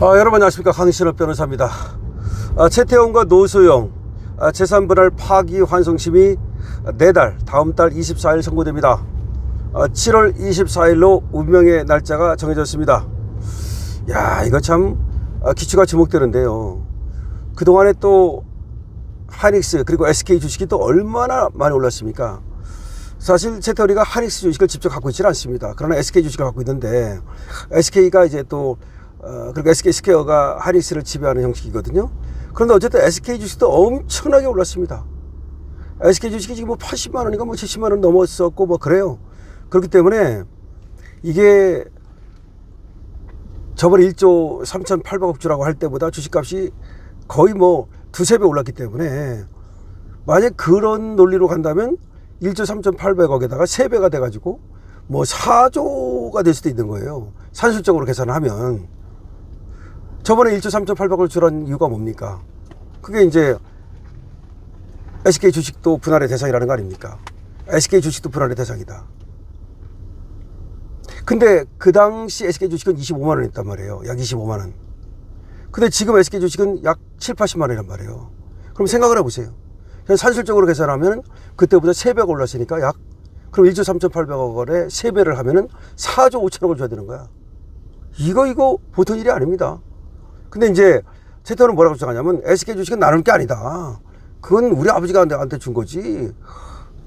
여러분 안녕하십니까. 강신업 변호사입니다. 최태원과 노소영 재산분할 파기환송심이 내달 다음 달 24일 선고됩니다. 7월 24일로 운명의 날짜가 정해졌습니다. 야, 이거 참 기추가 주목되는데요. 그동안에 또 하이닉스 그리고 SK 주식이 또 얼마나 많이 올랐습니까? 사실 최태원이가 하이닉스 주식을 직접 갖고 있지는 않습니다. 그러나 SK 주식을 갖고 있는데 SK가 이제 또 그리고 SK 스퀘어가 하이닉스를 지배하는 형식이거든요. 그런데 어쨌든 SK 주식도 엄청나게 올랐습니다. SK 주식이 지금 뭐 80만 원인가 뭐 70만 원 넘었었고 뭐 그래요. 그렇기 때문에 이게 저번에 1조 3,800억 주라고 할 때보다 주식값이 거의 뭐 두세 배 올랐기 때문에 만약 그런 논리로 간다면 1조 3,800억에다가 3배가 돼가지고 뭐 4조가 될 수도 있는 거예요. 산술적으로 계산을 하면. 저번에 1조 3,800억을 주란 이유가 뭡니까? 그게 이제 SK 주식도 분할의 대상이라는 거 아닙니까? SK 주식도 분할의 대상이다. 근데 그 당시 SK 주식은 25만 원이었단 말이에요. 약 25만 원. 근데 지금 SK 주식은 약 7, 80만 원이란 말이에요. 그럼 생각을 해보세요. 그냥 산술적으로 계산하면 그때보다 3배가 올랐으니까 그럼 1조 3,800억 원에 3배를 하면은 4조 5천억을 줘야 되는 거야. 이거 보통 일이 아닙니다. 근데 이제 최태원은 뭐라고 주장하냐면 SK 주식은 나눌 게 아니다. 그건 우리 아버지가 나한테 준 거지.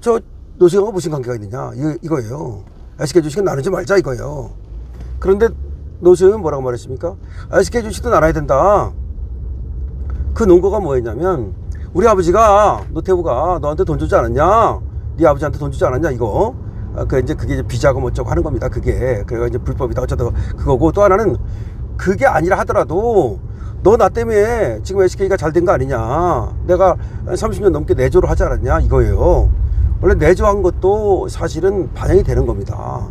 저 노소영하고 무슨 관계가 있느냐 이거예요. SK 주식은 나누지 말자 이거예요. 그런데 노소영은 뭐라고 말했습니까? SK 주식도 나눠야 된다. 그 논거가 뭐였냐면 우리 아버지가 노태우가 너한테 돈 주지 않았냐? 네 아버지한테 돈 주지 않았냐 이거. 그게 이제 비자금 어쩌고 하는 겁니다. 그게 그래가 이제 불법이다 어쩌다 그거고, 또 하나는 그게 아니라 하더라도 너 나 때문에 지금 SK가 잘 된 거 아니냐, 내가 30년 넘게 내조를 하지 않았냐 이거예요. 원래 내조한 것도 사실은 반영이 되는 겁니다.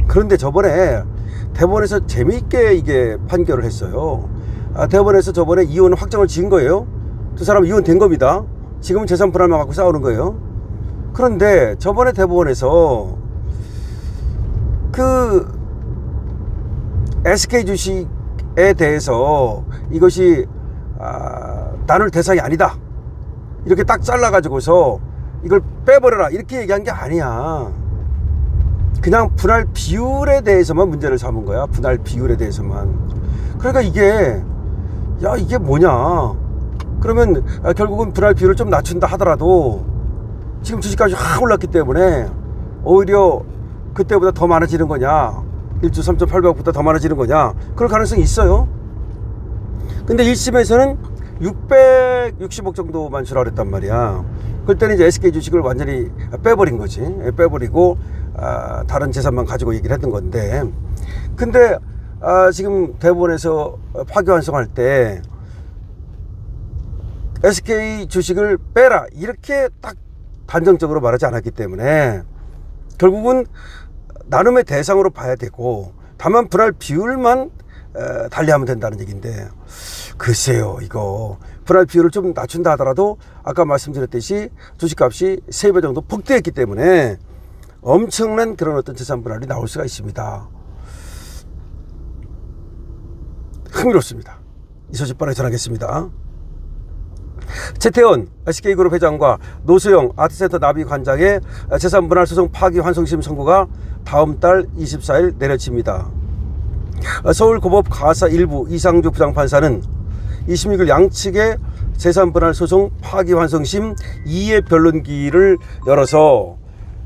그런데 저번에 대법원에서 재미있게 이게 판결을 했어요. 대법원에서 저번에 이혼 확정을 지은 거예요. 두 사람 이혼된 겁니다. 지금은 재산 분할만 갖고 싸우는 거예요. 그런데 저번에 대법원에서 그 SK 주식에 대해서 이것이 나눌 대상이 아니다 이렇게 딱 잘라가지고서 이걸 빼버려라 이렇게 얘기한 게 아니야. 그냥 분할 비율에 대해서만 문제를 삼은 거야. 분할 비율에 대해서만. 그러니까 이게 뭐냐, 그러면 결국은 분할 비율을 좀 낮춘다 하더라도 지금 주식값이 확 올랐기 때문에 오히려 그때보다 더 많아지는 거냐, 1조 3,800억보다 더 많아지는 거냐, 그럴 가능성이 있어요. 근데 1심에서는 660억 정도만 주라고 그랬단 말이야. 그때는 이제 SK 주식을 완전히 빼버린 거지. 빼버리고 다른 재산만 가지고 얘기를 했던 건데, 근데 지금 대법원에서 파기환송할 때 SK 주식을 빼라 이렇게 딱 단정적으로 말하지 않았기 때문에 결국은 나눔의 대상으로 봐야 되고, 다만 분할 비율만 달리하면 된다는 얘기인데, 글쎄요, 이거 분할 비율을 좀 낮춘다 하더라도 아까 말씀드렸듯이 주식값이 3배 정도 폭등했기 때문에 엄청난 그런 어떤 재산 분할이 나올 수가 있습니다. 흥미롭습니다. 이 소식 빠르게 전하겠습니다. 최태원 SK그룹 회장과 노소영 아트센터 나비 관장의 재산분할 소송 파기환송심 선고가 다음 달 24일 내려집니다. 서울고법 가사 1부 이상주 부장판사는 26일 양측의 재산분할 소송 파기환송심 2회 변론기일을 열어서,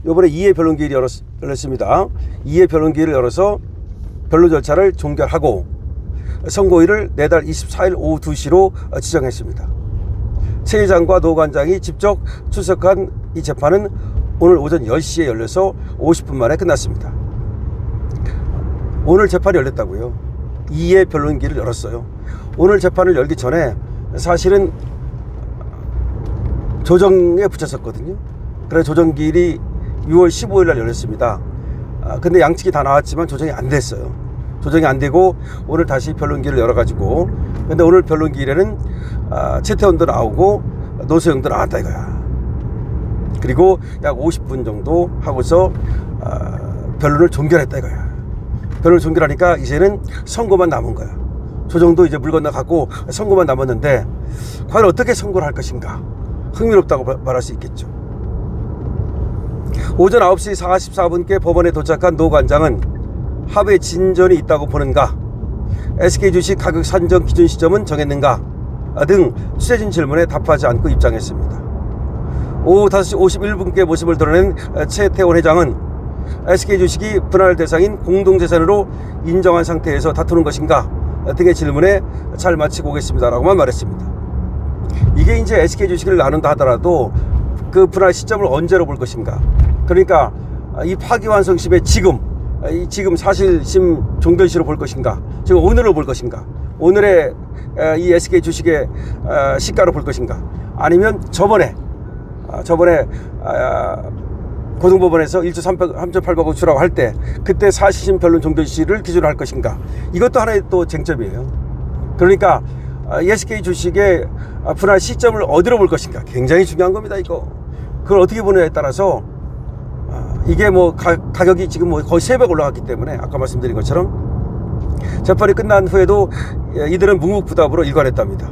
이번에 2회 변론기일이 열렸습니다. 2회 변론기일을 열어서 변론 절차를 종결하고 선고일을 내달 24일 오후 2시로 지정했습니다. 최 회장과 노 관장이 직접 출석한 이 재판은 오늘 오전 10시에 열려서 50분 만에 끝났습니다. 오늘 재판이 열렸다고요. 2회 변론기를 열었어요. 오늘 재판을 열기 전에 사실은 조정에 붙였었거든요. 그래서 조정기일이 6월 15일 날 열렸습니다. 근데 양측이 다 나왔지만 조정이 안 됐어요. 조정이 안 되고 오늘 다시 변론기를 열어가지고, 근데 오늘 변론기일에는 최태원도 나오고 노소영도 나왔다 이거야. 그리고 약 50분 정도 하고서 변론을 종결했다 이거야. 변론을 종결하니까 이제는 선고만 남은 거야. 조정도 이제 물 건너갔고 선고만 남았는데 과연 어떻게 선고를 할 것인가 흥미롭다고 말할 수 있겠죠. 오전 9시 44분께 법원에 도착한 노 관장은 합의 진전이 있다고 보는가, SK주식 가격 산정 기준 시점은 정했는가 등 취재진 질문에 답하지 않고 입장했습니다. 오후 5시 51분께 모습을 드러낸 최태원 회장은 SK주식이 분할 대상인 공동재산으로 인정한 상태에서 다투는 것인가 등의 질문에 잘 마치고 오겠습니다라고만 말했습니다. 이게 이제 SK주식을 나눈다 하더라도 그 분할 시점을 언제로 볼 것인가, 그러니까 이 파기환송심의 지금 사실심 종결시로 볼 것인가, 지금 오늘로 볼 것인가, 오늘의 이 SK주식의 시가로 볼 것인가, 아니면 저번에 고등법원에서 1조 3.8억 주라고 할 때 그때 사실심 변론 종결시를 기준으로 할 것인가, 이것도 하나의 또 쟁점이에요. 그러니까 SK주식의 분할 시점을 어디로 볼 것인가 굉장히 중요한 겁니다. 이거 그걸 어떻게 보느냐에 따라서 이게 뭐 가격이 지금 뭐 거의 3배 올라갔기 때문에 아까 말씀드린 것처럼 재판이 끝난 후에도 이들은 묵묵부답으로 일관했답니다.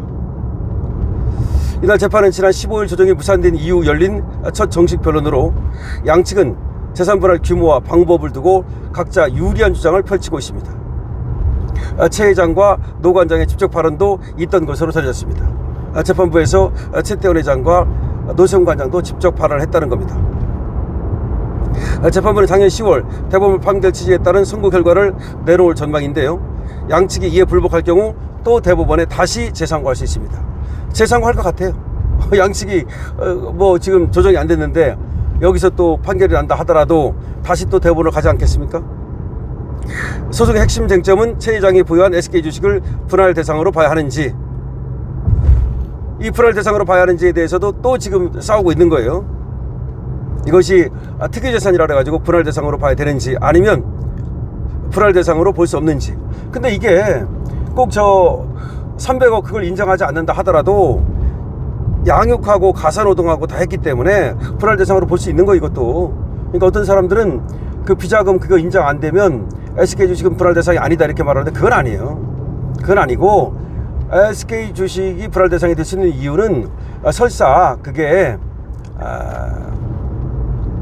이날 재판은 지난 15일 조정이 무산된 이후 열린 첫 정식 변론으로 양측은 재산분할 규모와 방법을 두고 각자 유리한 주장을 펼치고 있습니다. 최 회장과 노 관장의 직접 발언도 있던 것으로 전해졌습니다. 재판부에서 최태원 회장과 노세훈 관장도 직접 발언을 했다는 겁니다. 재판부는 작년 10월 대법원 판결 취지에 따른 선고 결과를 내놓을 전망인데요. 양측이 이에 불복할 경우 또 대법원에 다시 재상고할 수 있습니다. 재상고할 것 같아요. 양측이 뭐 지금 조정이 안 됐는데 여기서 또 판결이 난다 하더라도 다시 또 대법원으로 가지 않겠습니까? 소송의 핵심 쟁점은 최 회장이 보유한 SK주식을 분할 대상으로 봐야 하는지, 이 분할 대상으로 봐야 하는지에 대해서도 또 지금 싸우고 있는 거예요. 이것이 특유재산이라 해가지고 분할 대상으로 봐야 되는지, 아니면 분할 대상으로 볼 수 없는지. 근데 이게 꼭 저 300억 그걸 인정하지 않는다 하더라도 양육하고 가사노동하고 다 했기 때문에 분할 대상으로 볼 수 있는 거, 이것도. 그러니까 어떤 사람들은 그 비자금 그거 인정 안 되면 SK주식은 분할 대상이 아니다 이렇게 말하는데 그건 아니에요. 그건 아니고 SK주식이 분할 대상이 될 수 있는 이유는 설사 그게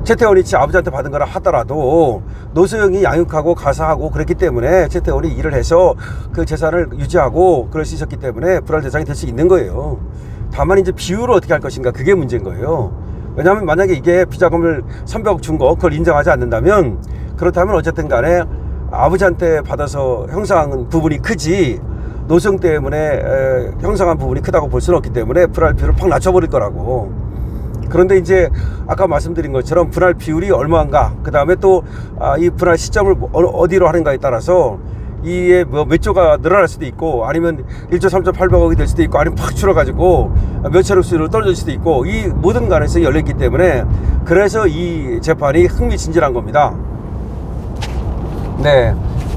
최태원이 지 아버지한테 받은 거라 하더라도 노소영이 양육하고 가사하고 그랬기 때문에 최태원이 일을 해서 그 재산을 유지하고 그럴 수 있었기 때문에 분할 대상이 될 수 있는 거예요. 다만 이제 비율을 어떻게 할 것인가, 그게 문제인 거예요. 왜냐하면 만약에 이게 비자금을 300억 준 거 그걸 인정하지 않는다면, 그렇다면 어쨌든 간에 아버지한테 받아서 형성한 부분이 크지 노소영 때문에 형성한 부분이 크다고 볼 수는 없기 때문에 분할 비율을 팍 낮춰버릴 거라고. 그런데 이제 아까 말씀드린 것처럼 분할 비율이 얼마인가, 그 다음에 또 이 분할 시점을 어디로 하는가에 따라서 이에 뭐 몇 조가 늘어날 수도 있고, 아니면 1조 3.8억이 될 수도 있고, 아니면 팍 줄어가지고 몇천억 수준으로 떨어질 수도 있고, 이 모든 가능성이 열려있기 때문에 그래서 이 재판이 흥미진진한 겁니다. 네,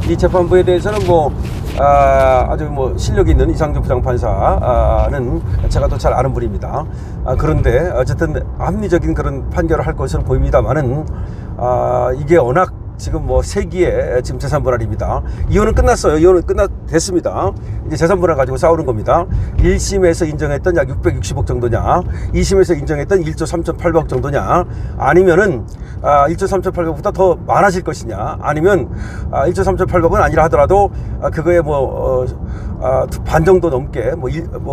이 재판부에 대해서는 뭐 아주 뭐 실력 있는 이상준 부장판사는 제가 또 잘 아는 분입니다. 그런데 어쨌든 합리적인 그런 판결을 할 것으로 보입니다만은 이게 워낙 지금 뭐 세기의 지금 재산분할입니다. 이혼은 끝났어요. 이혼은 됐습니다. 이제 재산분할 가지고 싸우는 겁니다. 1심에서 인정했던 약 660억 정도냐, 2심에서 인정했던 1조 3.8억 정도냐, 아니면은 1조 3.8억보다 더 많아질 것이냐, 아니면 1조 3.8억은 아니라 하더라도 그거에 반 정도 넘게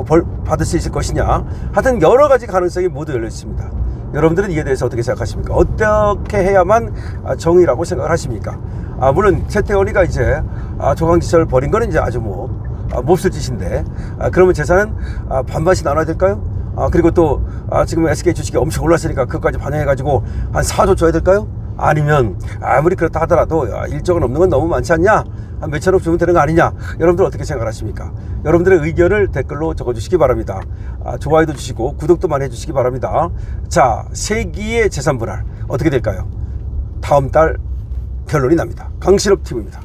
벌 받을 수 있을 것이냐, 하여튼 여러 가지 가능성이 모두 열려 있습니다. 여러분들은 이에 대해서 어떻게 생각하십니까? 어떻게 해야만 정의라고 생각을 하십니까? 물론 최태원이가 이제 조강지철을 벌인 거는 이제 아주 몹쓸 짓인데, 그러면 재산은 반반씩 나눠야 될까요? 그리고 또 지금 SK 주식이 엄청 올랐으니까 그것까지 반영해가지고 한 4조 줘야 될까요? 아니면 아무리 그렇다 하더라도 1조가 넘는 건 너무 많지 않냐? 한 몇천억 주면 되는 거 아니냐? 여러분들 어떻게 생각하십니까? 여러분들의 의견을 댓글로 적어주시기 바랍니다. 좋아요도 주시고 구독도 많이 해주시기 바랍니다. 자, 세기의 재산분할 어떻게 될까요? 다음 달 결론이 납니다. 강신업 TV입니다.